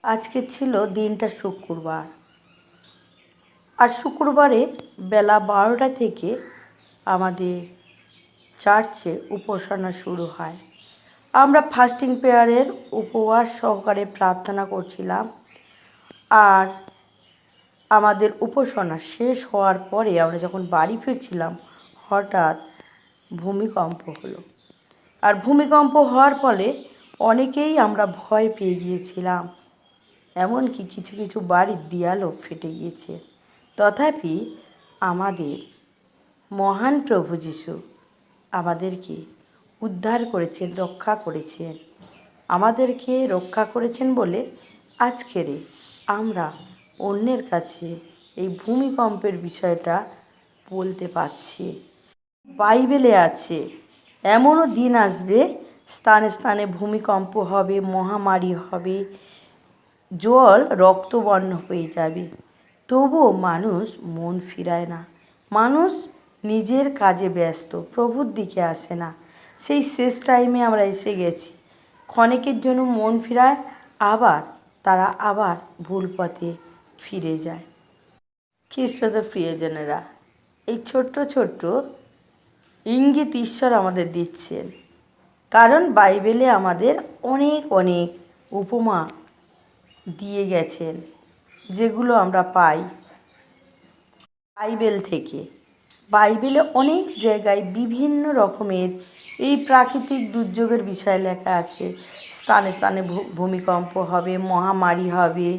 আজকে ছিল দিনটা শুক্রবার, আর শুক্রবারে বেলা 12টা থেকে আমাদের চার্চে উপাসনা শুরু হয়। আমরা ফাস্টিং প্রেয়ারের উপবাস সহকারে প্রার্থনা করছিলাম। আর আমাদের উপাসনা শেষ হওয়ার পরে আমরা যখন বাড়ি ফিরছিলাম, হঠাৎ ভূমিকম্প হলো। আর ভূমিকম্প হওয়ার ফলে অনেকেই আমরা ভয় পেয়ে গিয়েছিলাম, এমনকি কিছু কিছু বাড়ির দেয়ালও ফেটে গিয়েছে। তথাপি আমাদের মহান প্রভু যিশু আমাদেরকে উদ্ধার করেছেন, রক্ষা করেছেন। আমাদেরকে রক্ষা করেছেন বলে আজকের আমরা অন্যের কাছে এই ভূমিকম্পের বিষয়টা বলতে পারছি। বাইবেলে আছে, এমনও দিন আসবে স্থানে স্থানে ভূমিকম্প হবে, মহামারী হবে, জল রক্তবর্ণ হয়ে যাবে। তবুও মানুষ মন ফিরায় না, মানুষ নিজের কাজে ব্যস্ত, প্রভুর দিকে আসে না। সেই শেষ টাইমে আমরা এসে গেছি। ক্ষণিকের জন্য মন ফিরায়, আবার তারা আবার ভুল পথে ফিরে যায়। খ্রিস্টতে প্রিয়জনেরা, এই ছোট্ট ছোট্ট ইঙ্গিত ঈশ্বর আমাদের দিচ্ছেন, কারণ বাইবেলে আমাদের অনেক অনেক উপমা দিয়ে গেছেন, যেগুলো আমরা পাই বাইবেল থেকে। বাইবেলে অনেক জায়গায় বিভিন্ন রকমের এই প্রাকৃতিক দুর্যোগের বিষয় লেখা আছে। স্থানে স্থানে ভূমিকম্প হবে, মহামারী হবে,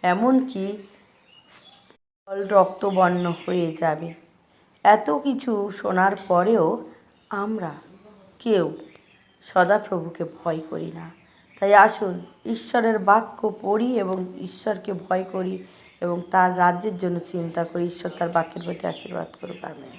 এমনকি জল রক্তবর্ণ হয়ে যাবে। এত কিছু শোনার পরেও আমরা কেউ সদাপ্রভুকে ভয় করি না। তাই আসুন ঈশ্বরের বাক্য পড়ি এবং ঈশ্বরকে ভয় করি এবং তার রাজ্যের জন্য চিন্তা করি। ঈশ্বর তার বাক্যের প্রতি আশীর্বাদ করুক। আমেন।